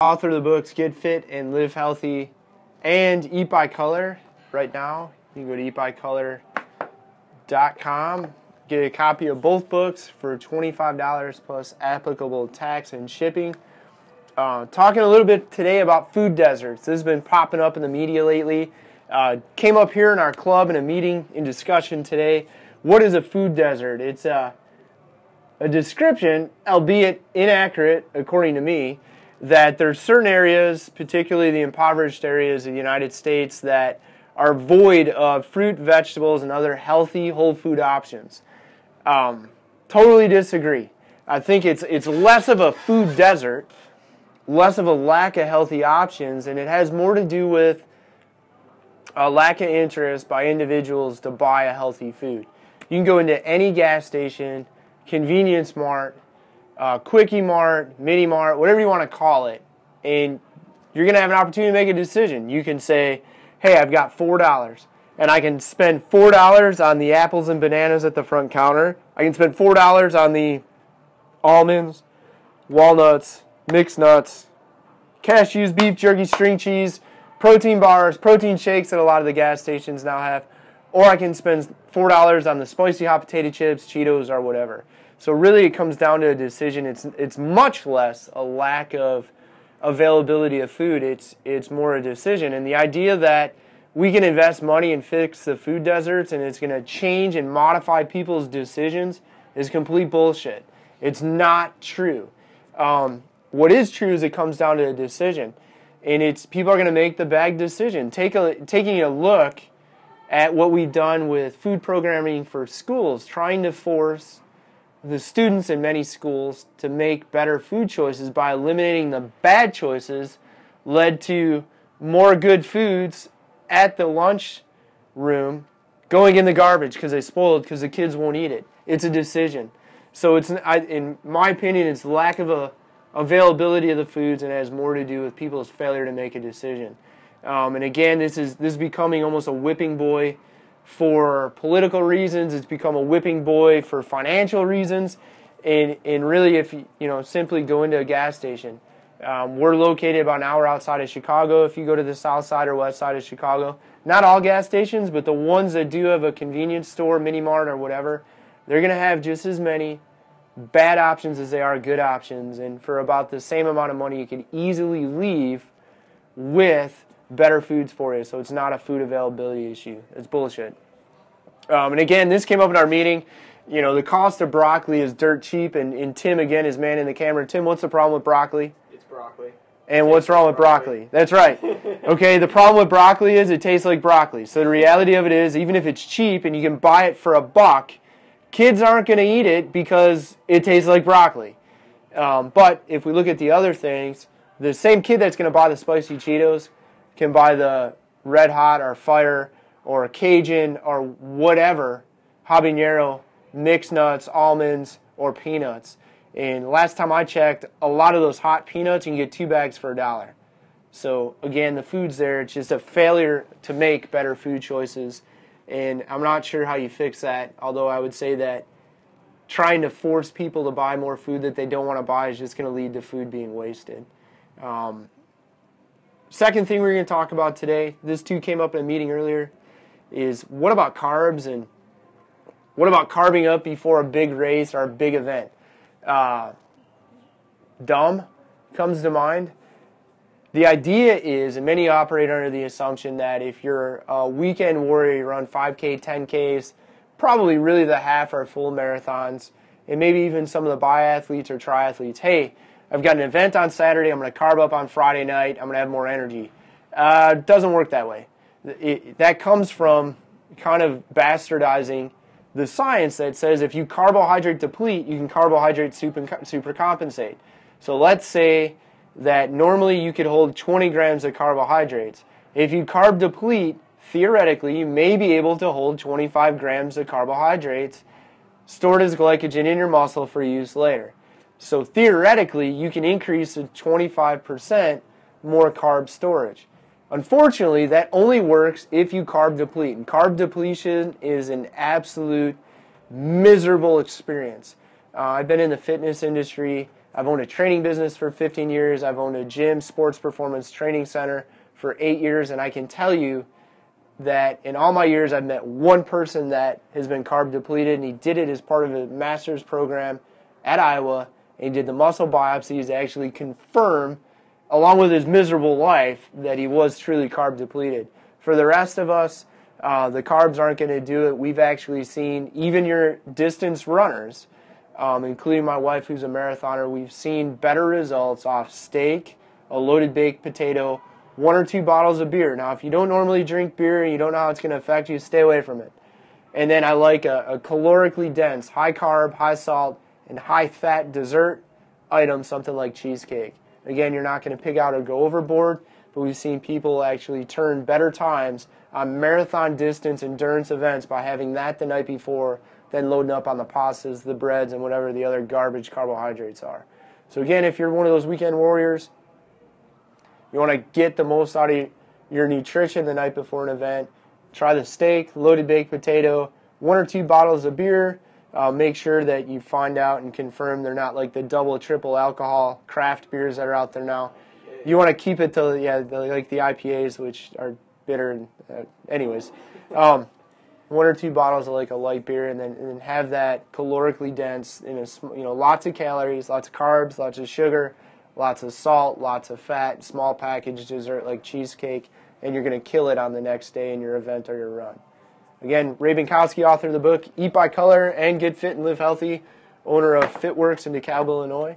Author of the books Get Fit and Live Healthy and Eat by Color. Right now, you can go to eatbycolor.com, get a copy of both books for $25 plus applicable tax and shipping. Talking a little bit today about food deserts. This has been popping up in the media lately. Came up here in our club in a meeting in discussion today. What is a food desert? It's a description, albeit inaccurate according to me, that there's certain areas, particularly the impoverished areas of the United States, that are void of fruit, vegetables, and other healthy whole food options. Totally disagree. I think it's less of a food desert, less of a lack of healthy options, and it has more to do with a lack of interest by individuals to buy a healthy food. You can go into any gas station, convenience mart, Quickie Mart, Mini Mart, whatever you want to call it, and you're going to have an opportunity to make a decision. You can say, hey, I've got $4, and I can spend $4 on the apples and bananas at the front counter. I can spend $4 on the almonds, walnuts, mixed nuts, cashews, beef jerky, string cheese, protein bars, protein shakes that a lot of the gas stations now have, or I can spend $4 on the spicy hot potato chips, Cheetos, or whatever. So really it comes down to a decision. It's much less a lack of availability of food. It's more a decision. And the idea that we can invest money and fix the food deserts and it's going to change and modify people's decisions is complete bullshit. It's not true. What is true is it comes down to a decision. And it's people are going to make the bag decision. Taking a look at what we've done with food programming for schools, trying to force the students in many schools to make better food choices by eliminating the bad choices led to more good foods at the lunch room going in the garbage because they spoiled because the kids won't eat it. It's a decision. So in my opinion, it's the lack of availability of the foods, and it has more to do with people's failure to make a decision. And again, this is becoming almost a whipping boy for political reasons. It's become a whipping boy for financial reasons. And really, if you simply go into a gas station, we're located about an hour outside of Chicago. If you go to the south side or west side of Chicago, not all gas stations, but the ones that do have a convenience store, mini mart or whatever, they're going to have just as many bad options as they are good options. And for about the same amount of money, you can easily leave with better foods for you. So it's not a food availability issue. It's bullshit. And again, this came up in our meeting. The cost of broccoli is dirt cheap, and Tim, again, is man in the camera. Tim, what's the problem with broccoli? It's broccoli. And what's wrong with broccoli? That's right. Okay, the problem with broccoli is it tastes like broccoli. So the reality of it is, even if it's cheap and you can buy it for $1, kids aren't going to eat it because it tastes like broccoli. But if we look at the other things, the same kid that's going to buy the spicy Cheetos can buy the Red Hot or Fire or Cajun or whatever, habanero, mixed nuts, almonds, or peanuts. And last time I checked, a lot of those hot peanuts, you can get 2 bags for $1. So again, the food's there. It's just a failure to make better food choices. And I'm not sure how you fix that, although I would say that trying to force people to buy more food that they don't want to buy is just going to lead to food being wasted. Second thing we're going to talk about today, this too came up in a meeting earlier, is what about carbs and what about carbing up before a big race or a big event? Dumb comes to mind. The idea is, and many operate under the assumption that if you're a weekend warrior, you run 5K, 10Ks, probably really the half or full marathons, and maybe even some of the biathletes or triathletes, hey, I've got an event on Saturday, I'm going to carb up on Friday night, I'm going to have more energy. It doesn't work that way. That comes from kind of bastardizing the science that says if you carbohydrate deplete, you can carbohydrate supercompensate. So let's say that normally you could hold 20 grams of carbohydrates. If you carb deplete, theoretically, you may be able to hold 25 grams of carbohydrates stored as glycogen in your muscle for use later. So theoretically, you can increase to 25% more carb storage. Unfortunately, that only works if you carb deplete. And carb depletion is an absolute miserable experience. I've been in the fitness industry I've owned a training business for 15 years. I've owned a gym, sports performance training center for 8 years, and I can tell you that in all my years I've met one person that has been carb depleted, and he did it as part of a master's program at Iowa, and he did the muscle biopsies to actually confirm, along with his miserable life, that he was truly carb depleted. For the rest of us, the carbs aren't going to do it. We've actually seen, even your distance runners, including my wife who's a marathoner, we've seen better results off steak, a loaded baked potato, 1 or 2 bottles of beer. Now, if you don't normally drink beer and you don't know how it's going to affect you, stay away from it. And then I like a calorically dense, high carb, high salt, and high fat dessert item, something like cheesecake. Again, you're not going to pig out or go overboard, but we've seen people actually turn better times on marathon distance endurance events by having that the night before than loading up on the pastas, the breads, and whatever the other garbage carbohydrates are. So again, if you're one of those weekend warriors, you want to get the most out of your nutrition the night before an event, try the steak, loaded baked potato, 1 or 2 bottles of beer. Make sure that you find out and confirm they're not like the double, triple alcohol craft beers that are out there now. You want to keep it to like the IPAs, which are bitter. And, anyways, 1 or 2 bottles of like a light beer, and then have that calorically dense, lots of calories, lots of carbs, lots of sugar, lots of salt, lots of fat, small package dessert like cheesecake, and you're going to kill it on the next day in your event or your run. Again, Ray Binkowski, author of the book Eat by Color and Get Fit and Live Healthy, owner of Fitworkz in DeKalb, Illinois.